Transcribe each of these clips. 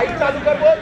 Mic चालू कर बोल.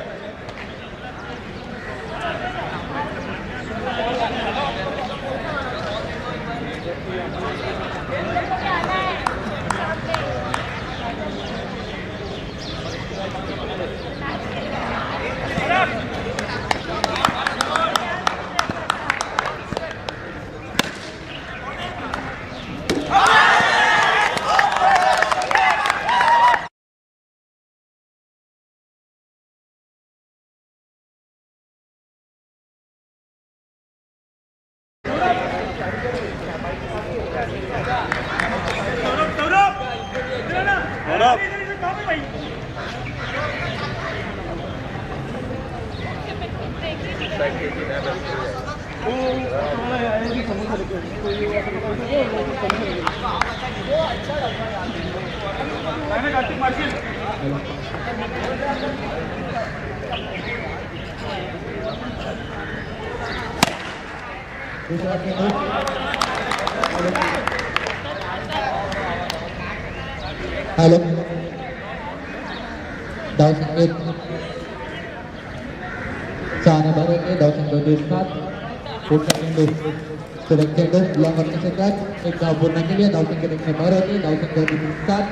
हॅलो धाव संकेत 6 भारत धाव संख्या 7 पुढचा चेंडू सुरेख चेंडू लॉंगर क्षेत्रात एक धाव पूर्ण केली आहे. धाव संख्या भारत धाव संख्या 7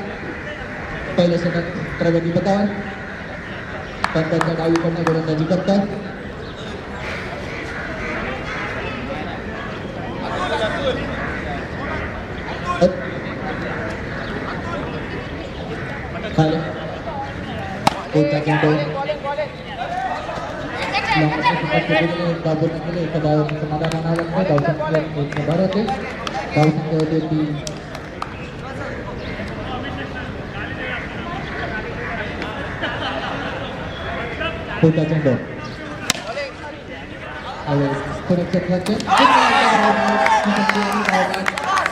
पहिल्या षटक प्रगती पथावर पंचांच्या डावीकडनं गोलंदाजी करतात. पुढचा चेंडू एका धावाचं समाधान आणावं लागतं. धावसंख्या भारत आहे. धावसंख्या होते ती पुढचा चेंडू सुरक्षेत्राचे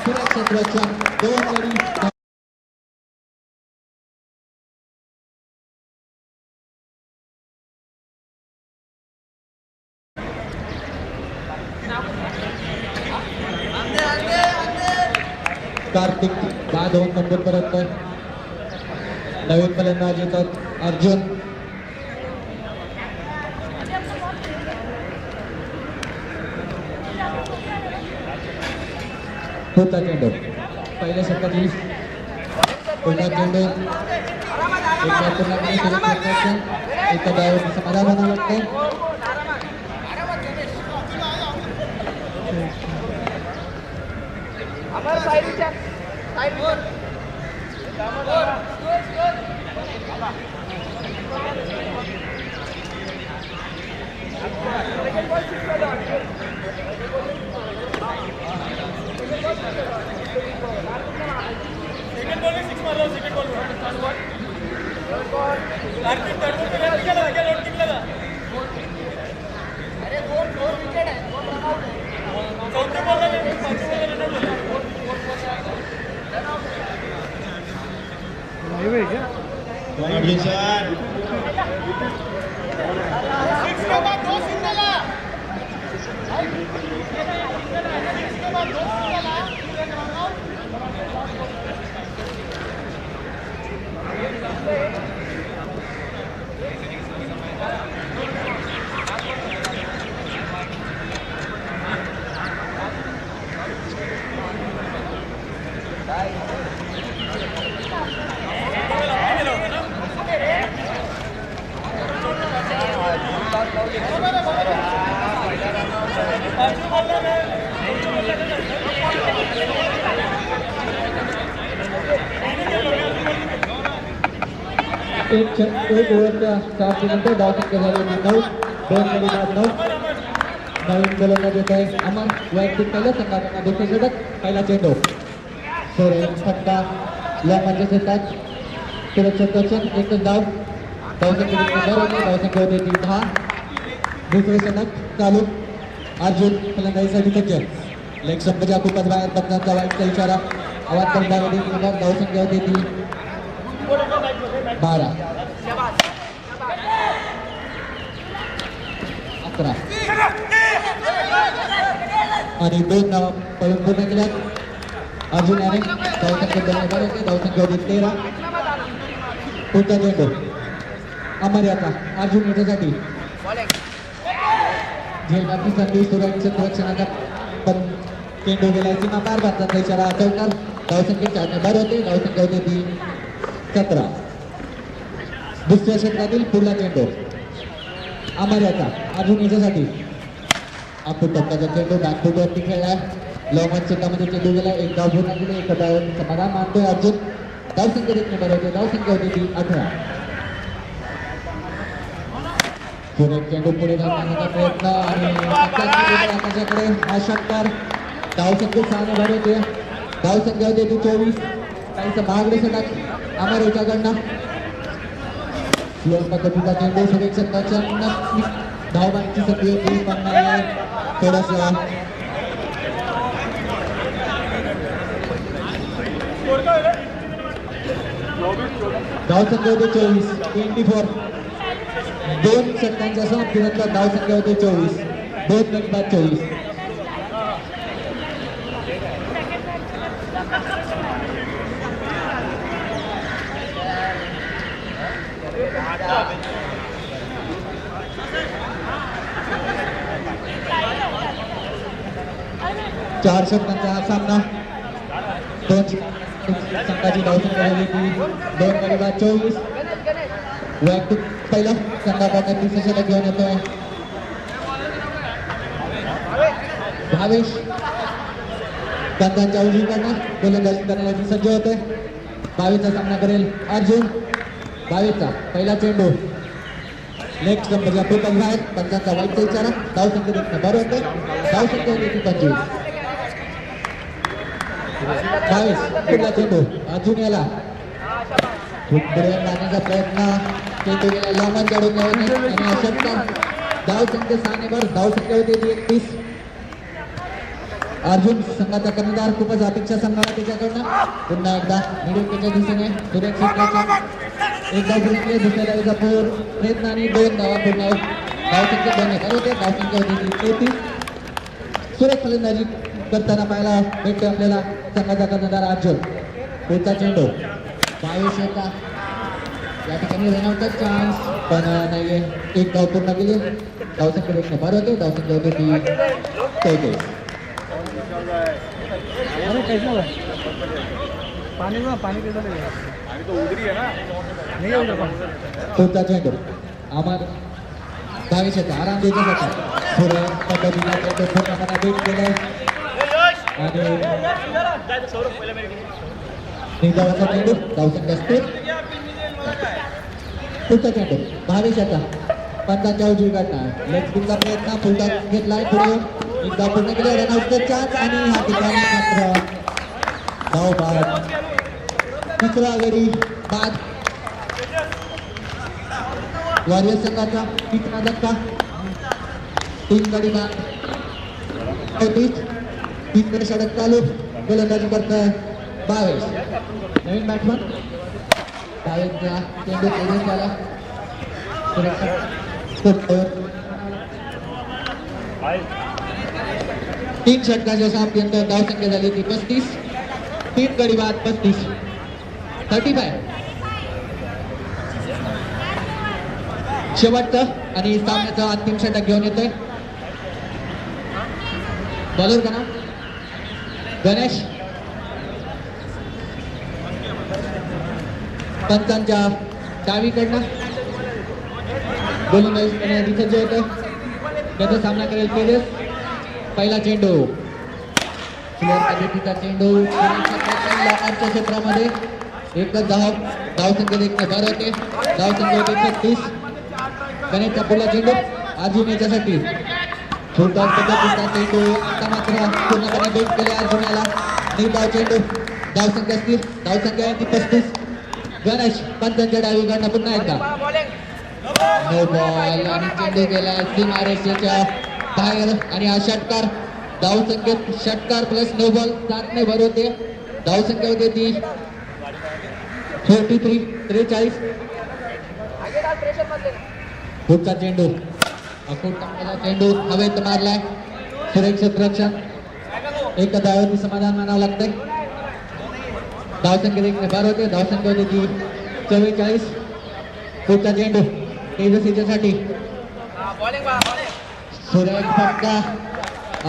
सुरक्षेत्राच्या 2 गडी कार्तिक बाद होऊन नंबरपर्यंत नवीन फलंदाज येतात. अर्जुन पुढचा चेंडू पहिल्या षटकातली पुढचा चेंडू एका डावाचं समाधान आणावं लागतं. एक ओव्हरच्या 7 नंतर धाव संख्या झाली 9. 2 गडी बाद 9. नवीन गोलंदाज येत आहे अमन. वैयक्तिक पहिलं संघाचा दुसरे षटक पहिला चेंडू सुरेख फटका लॉंगरच्या क्षेत्रात सुरक्षेत्राचं एकच धाव. धाव संख्या धाव संख्या होते 10. दुसरे षटक चालू. अर्जुन फलंदाजीसाठी सज्ज. लेग स्टंपच्या खूपच बाहेर पत्नाचा वाईटचा इशारा आवाज करण्यामध्ये धाव संख्या होती ती 12. 11 आणि 2 धावा पळून पूर्ण केल्यात अर्जुन याने. धाव संख्या 12 धाव संख्या होती 13. पुढचा चेंडू अमर्याचा अर्जुन याच्यासाठी झेलमाती संधी सुरक्षित रक्षणाचा पण चेंडू गेला सीमा पार भारताचा इशारा चौकार धावसंख्या 4 भर होते धावसंख्या होते ती 17 दुसऱ्या षटकातील पुढला चेंडू अमर्याचा अर्जुन याच्यासाठी आपण टप्प्याचा चेंडू बॅकफुटवरती खेळलाय लॉंग क्षेत्रामध्ये चेंडू गेला एक धाव पूर्ण केली एक समाधान मानतोय अर्जुन धावसंख्या देखील बरं होते धावसंख्या होती ती 18 पुढे चेंडू पुढे धावण्याचा प्रयत्न आणि त्याच्याकडे हा षटकार धावसंख्या 6 भर होते धावसंख्या होते ती 24 काहीसं महागडे षटक अमर्याच्याकडनं स्लो पद्धतीचा चेंडू सुरेक्षकाच्या नक्की धावबांची संधी होती पण थोडंसं धावसंख्या होते 24 दोन षटकांच्या समाप्तीनंतर धावसंख्या होते 24 दोन गडी बाद 24 4 षटकांचा हा सामना दोन संघाची धावसंख्या झाली ती 2 गडी बाद 24 वैयक्तिक पहिला संघाकडनं 30 षटक घेऊन येतोय भावेश कंदांच्या उजवीकडनं गोलंदाजी करण्यासाठी सज्ज होतोय 22चा सामना करेल अर्जुन 22चा पहिला चेंडू लेग स्टंपच्या पुढं बाहेर पंचांचा वाईटचा इशारा धावसंख्या देखील बरं होते धावसंख्या होती ती 25 22 पुढला चेंडू अर्जुन याला पुढे जाण्याचा प्रयत्न चेंडू गेला लांबून काढून आणि षटकार धावसंख्या 6 भर धावसंख्या होती ती 31 अर्जुन संघाचा कर्णधार खूपच अपेक्षा संघाला त्याच्याकडनं पुन्हा एकदा मिडविकेटच्या दिशेने सुरक्षित एक धाव जिंकले दुसऱ्या डावीचा प्रयत्न आणि 2 धावा पूर्ण धावसंख्या 2 होते धावसंख्या होती ती 33 सुरेख फलंदाजी करताना पाहायला भेटतो आपल्याला संघाचा कर्णधार अर्जुन पुढचा चेंडू 22 होता या ठिकाणी रनआउटचा चान्स पण नाहीये एक धाव पूर्ण केली धावसंख्या देखील बरं होते धावसंख्या होती ती 34 पानी कैसा लगेगा पानी तो उधर ही है ना नहीं है उधर पुढचा चेंडू आम्हाला 22 होता आराम द्यायचा होता थोडं पद्धतीला चेंडू पूर्णपणे बीट केलाय आणि निधावाचा चेंडू धावसंख्या स्थिर पुढचा चेंडू 22 होता पंचांच्या उजवीकडनं लेग स्पिनचा प्रयत्न फुलटा घेतलाय पुढे एकदा पूर्ण केले रनआउटचा चान्स आणि हा ठिकाणी मात्र धाव बाद तिसरा गडी बाद वॉरियर संघाचा तिसरा धक्का 3 गडी बाद 3 षटक चालू गोलंदाजी करतोय 22 नवीन बॅट्समन 22चा चेंडू खेळून झाला तीन षटकाच्या समाप्तीनंतर धावसंख्या झाली ती 35 3 गडी बाद 35 35 शेवटचं आणि सामन्याचं अंतिम षटक घेऊन येतोय बॉलर का नाव गणेश पंचांच्या डावीकडनं गोलंदाजी करण्यासाठी सज्ज होतं त्याचा सामना करेल तेजस पहिला चेंडू स्लोअर पद्धतीचा चेंडू लॉकआउटच्या क्षेत्रामध्ये एकच धावसंख्या देखील भर होते धावसंख्या होते 36 गणेशचा पुढला चेंडू अर्जुन याच्यासाठी फुलटॉस पद्धतीचा चेंडू आता मात्र पूर्णपणे बेट केले अर्जुन याला निर्धाव चेंडू धावसंख्या स्थिर धावसंख्या आहे ती 35 गणेश पंचांच्या डावीकडनं पुन्हा एकदा नो बॉल आणि चेंडू गेला सीमारेषेच्या बाहेर आणि हा षटकार धावसंख्येत षटकार प्लस नो बॉल 7 ने भर होते धावसंख्या होते ती 43 पुढचा चेंडू अकोटचा चेंडू हवेत मारलाय सुरक्षित रक्षण एक धावावरती समाधान मानावं लागतंय धावसंख्या देखील भर होते धावसंख्या होती ती 44 पुढचा चेंडू तेजस्वीच्यासाठी सुरेख फटका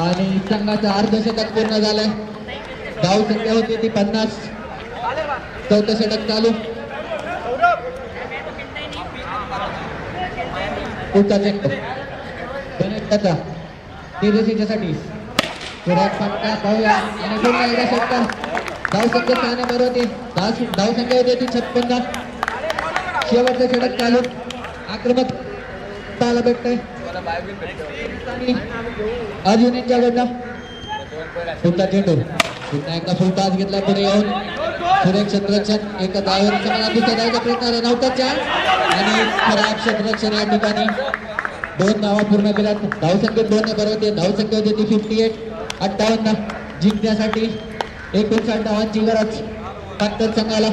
आणि संघाचं अर्धशतक पूर्ण झालंय. धाव संख्या होती ती 50. चौथं षटक चालू. पुढचा चेंडू त्याचा तेजस्वीच्यासाठी सुरेख फटका पाहूया आणि पुन्हा एकदा षटकार. धाव संख्या 6 बरोबर होती. धाव संख्या होती ती 56. शेवटचं षटक चालू. आक्रमक पाहायला भेटतंय अजून यांच्याकडनं. पुढचा चेंडू पुन्हा एकदा फुलटास घेतला पुढे येऊन सुरेख क्षेत्ररक्षण एका धावेवर समाधान दुसऱ्या धावेचा प्रयत्न नव्हता चार आणि खराब क्षेत्ररक्षण या ठिकाणी 2 धावा पूर्ण केल्या. धावसंख्येत 2 बरोबर होते. धावसंख्या होती ती 58. 58 जिंकण्यासाठी 59 धावांची गरज पातळ संघाला.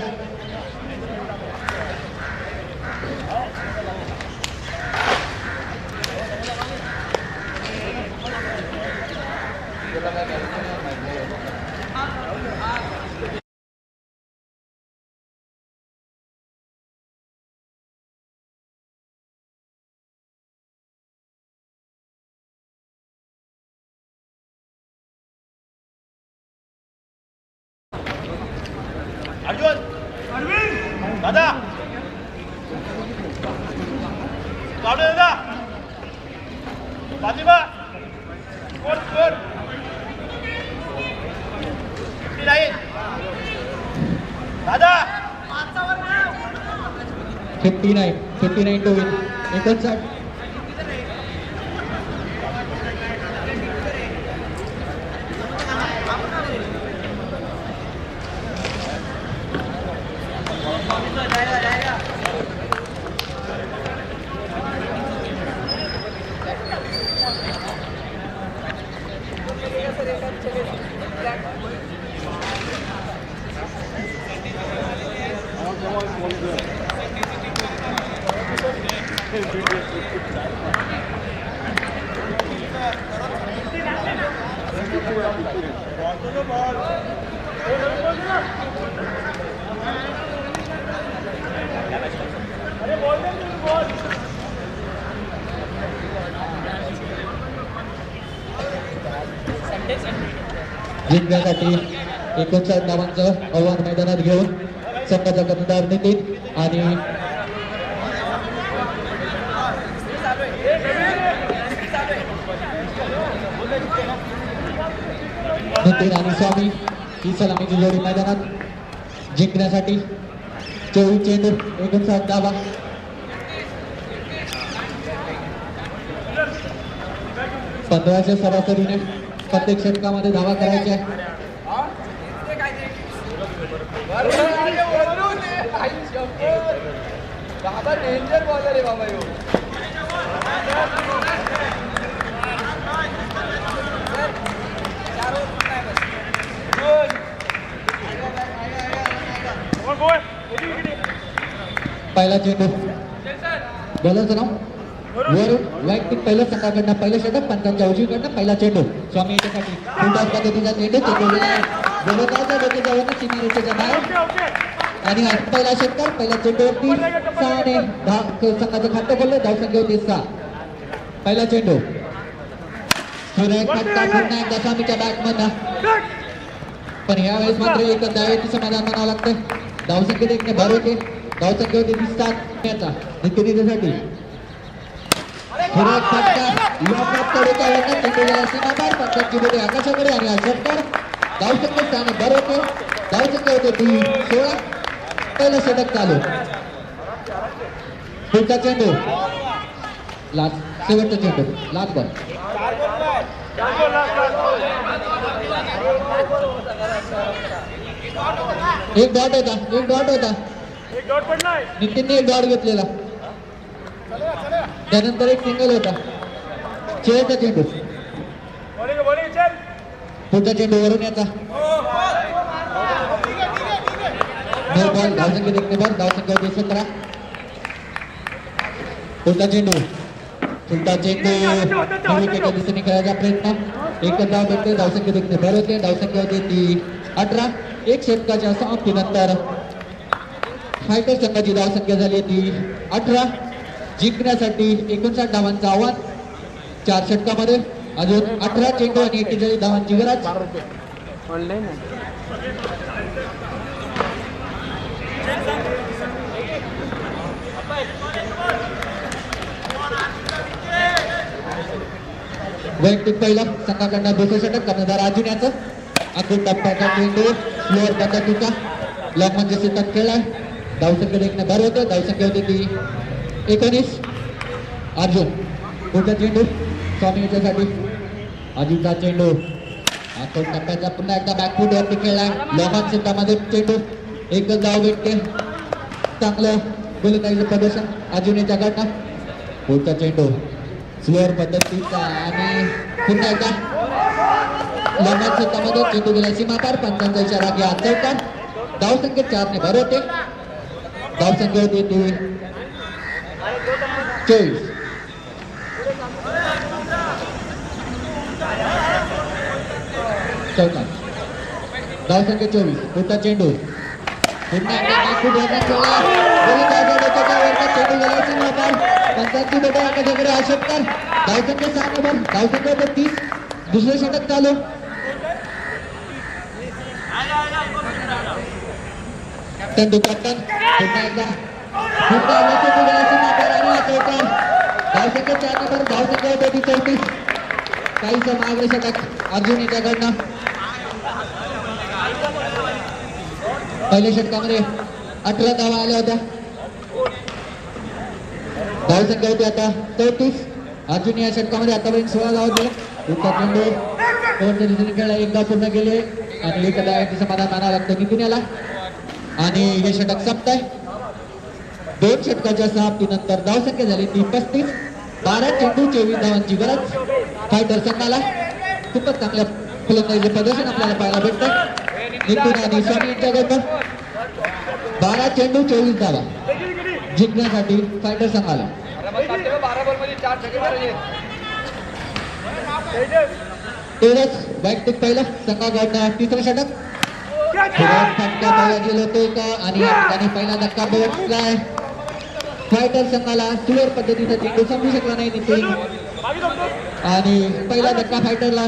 अर्जुन दादा काढू दादा फातिमा स्कोर स्कोर 59 दादा 59 टू विन 59. जिंकण्यासाठी 59 धावांचं आव्हान मैदानात घेऊन संघाचा कर्णधार नितीन आणि स्वामी ही सलामीची जोडी मैदानात जिंकण्यासाठी 24 चेंडू 59 धावा. पंधराच्या सरासरीने प्रत्येक षटकामध्ये धावा करायच्या. पहिला चेंडू बॉलरचं नाव वरून वैयक्तिक पहिलं संघाकडनं पहिलं षटक. पंचांच्या उजवीकडनं पहिला चेंडू स्वामी याच्यासाठी फुलटॉस पद्धतीचा चेंडू सीमारेषेच्या बाहेर आणि पहिला षटकार. पहिल्या चेंडूवरती 6 संघाचं खातं बोललं. धावसंख्या होती 6. पहिला चेंडू सुरेख फटका पुन्हा एकदा स्वामीच्या बॅटमधनं पण यावेळेस मात्र एक धावेचं समाधान म्हणावं लागतं. धावसंख्येत एक भर होते. धावसंख्या होती ती 7 याचा नितीनीसाठी सुरेख फटका लॉकअप करूचा चेंडूला सीमाबाहेर पंचांची बोटे आकाशाकडे आणि हा षटकार. धावसंख्येत 6 भर होते. धावसंख्या होते ती 16. पहिलं षटक चालू. पुढचा चेंडू लास्ट शेवटचा चेंडू लास्ट बॉल. एक डॉट होता नितीनने एक डॉट घेतलेला. त्यानंतर एक सिंगल होता. शेवटचा चेंडू पुढचा चेंडू वरून याचा बॉल. धावसंख्या देखणे बॉल. धावसंख्या होती 17. पुढचा चेंडू एका दिशेने खेळायचा प्रयत्न. एकच धाव भेटते. धावसंख्या देखणे भर होते. धावसंख्या होती ती 18. एक षटकाच्या समाप्तीनंतर फायटर संघाची धावसंख्या झाली ती 18. जिंकण्यासाठी 59 धावांचं आव्हान 4 षटकामध्ये. अजून 18 चेंडू आणि 41 धावांची गरज. ऑनलाईन वैयक्तिक पहिला संघाकडनं दुसरं षटक कर्णधार अर्जुन याचं. अगदी टप्प्याचा चेंडू स्लोअर पद्धतीचा लॉंग म्हणजे शेतात खेळलाय. धावसंख्या देखणं बरं होतं. धावसंख्या होती ती 19. अर्जुन पुढचा चेंडू स्वामी याच्यासाठी. अजिंठा चेंडू आता टप्प्याचा पुन्हा एकदा बॅकफूट वरती खेळलाय. लॉंग शेतामध्ये चेंडू एकच धाव भेटते. चांगलं गोलंदाजीचं प्रदर्शन अर्जुन याच्याकडनं. पुढचा चेंडू स्लोअर पद्धतीचा आणि पुन्हा एकदा लॉंग शेतामध्ये चेंडू गेला सीमापार. पंचांचा इशारा घ्या चौका. धावसंख्येत 4 ने भर होते. धावसंख्या होती ती 24. चौका धावसंख्या 24. पुढचा चेंडू पुन्हा एकदा बॅकफूट वरती खेळला. गोलंदाजाच्या डोक्याच्या वरचा चेंडू गेला सीमापार. पंचांची बेटा याच्याकडे आशेपकर. धावसंख्या 6 ने भर. धावसंख्या 30. दुसरे षटक चालू. कॅप्टन कॅप्टन पुन्हा एकदा धावसंख्या 4 नंबर. धावसंख्या होती 34. काहीच मागणे षटक अर्जुन याच्याकडनं. पहिल्या षटकामध्ये 18 धावा आल्या होत्या. धावसंख्या होती आता 34. अर्जुन या षटकामध्ये आतापर्यंत 16 धावा दिल्या. उत्तर चेंडू कोणत्या दिशेने खेळला. एकदा पूर्ण केले आणि एका धावांचं समाधान मानावं लागतं निघून याला. आणि हे षटक संपतंय. 2 षटकाच्या समाप्तीनंतर धावसंख्या झाली ती 35. 12 चेंडू 24 धावांची गरज. फायटर संघाला खूपच चांगल्या फलंदाजीचे प्रदर्शन आपल्याला पाहायला भेटतं. नितीन आणि स्वामी यांच्याकडनं 12 चेंडू 24 धावा जिंकण्यासाठी फायटर संघाला. तेवढंच वैयक्तिक पहिलं संघाकडनं तिसरं षटक. फटका पाहिला गेलो होतो का आणि या ठिकाणी पहिला धक्का बसलाय. फायटर संघाला स्लोअर पद्धतीचा चेंडू समजू शकला नाही नितीन आणि पहिला धक्का फायटरला.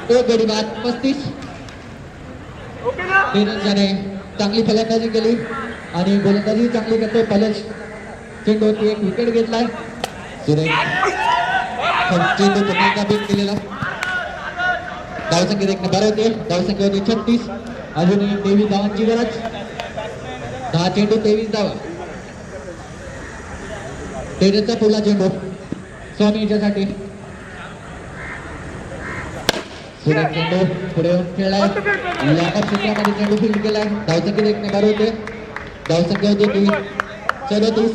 एक गडी बाद 35. त्याने चांगली फलंदाजी केली आणि गोलंदाजी चांगली करतो. पहिल्या चेंडूवरती एक विकेट घेतलाय. चेंडू पुन्हा एकदा बीट केलेला. धावसंख्या देखणे बरं होते. धावसंख्या होती 36. अजूनही 23 धावांची गरज. 10 चेंडू 23 धावा. तेजसचा पुढला चेंडू स्वामी याच्यासाठी. चेंडू पुढे येऊन खेळलाय. लॉकअप क्षेत्रामध्ये चेंडू फील्ड केलाय. धावसंख्या देखणे बरं होते. धावसंख्या होती ती 37.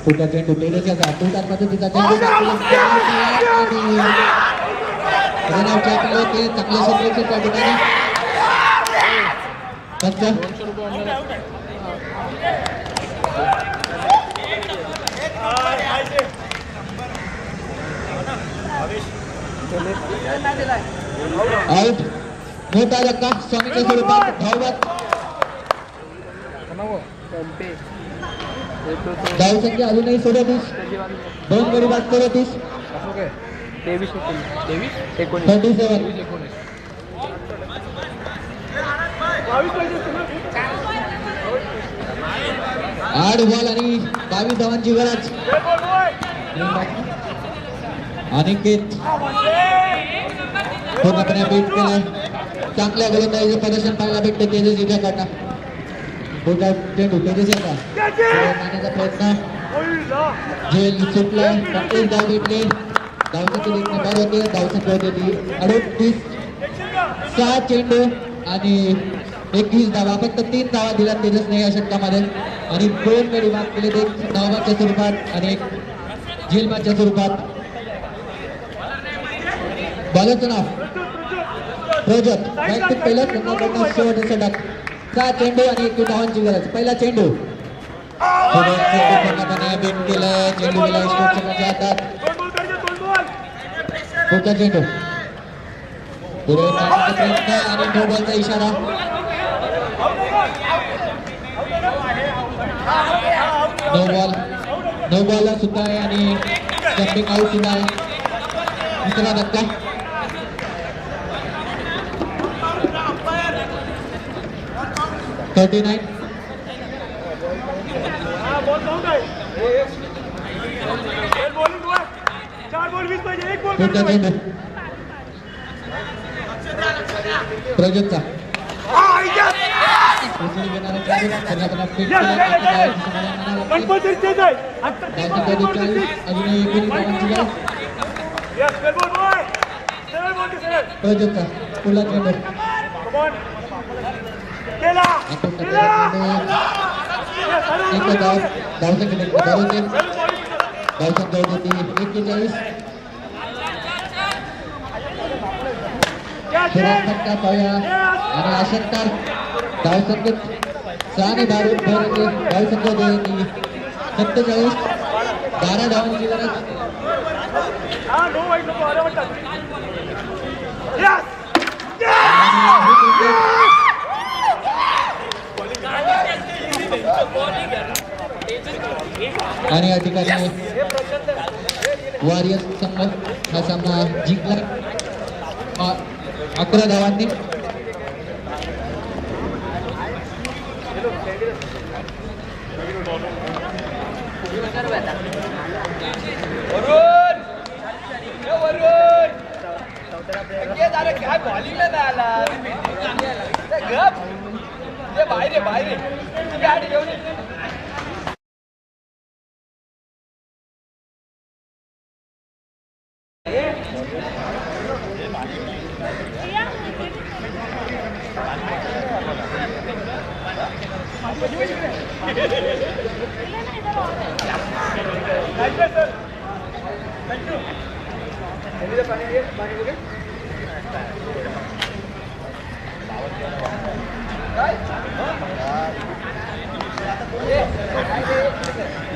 पुढचा चेंडू तेजसचा पुढच्या पद्धतीचा चेंडू चांगले क्षेत्र त्या ठिकाणी. आउट. मोठा धक्का स्वामीच्या स्वरूपात. धावत धावसंख्या अजूनही 37. 2 गडी बाद 34. 8 बॉल आणि 22 धावांची गरज. अनिकेत पूर्णपणे बीट केलाय. चांगल्या गोलंदाजीचं प्रदर्शन पाहायला भेटते तेजस याच्याकडनं. पुढचा चेंडू तेजस याचा मारण्याचा प्रयत्न. झेल सुटलाय. 35 धाव भेटले. धावसंख्या देखणे बरं होते. धावसंख्या होती ती 38. 6 चेंडू आणि 21 धावा. फक्त 3 धावा दिल्या तेजसने या षटकामध्ये आणि 2 गडी बाद केले. ते धावाच्या स्वरूपात आणि एक झेलमाच्या स्वरूपात. बॉलरचं नाव प्रजत. वैयक्तिक पहिलं संघाकडनं शेवटचं षटक. 6 चेंडू आणि 21 धावांची गरज. पहिला चेंडू पूर्णपणे बीट केलाय. चेंडू गेला संघाच्या हातात. पुढचा चेंडू पुढे मारण्याचा प्रयत्न आणि नो बॉलचा इशारा. नो बॉल सुद्धा आहे आणि जम्पिंग आउट सुद्धा आहे. दुसरा धक्का. Thirty nine. पुढचा चेंडू प्रजोतचा. प्रजोतचा पुढला चेंडू. धावसंख्या 41. सुराज फटका पाहूया आणि अशंकर धावसंख्येत 6 धावसंख्या 47. 12 धावांची गरज. आणि या ठिकाणी वॉरियर्स संघ हा सामना जिंकला 11 धावांनी. Thank you.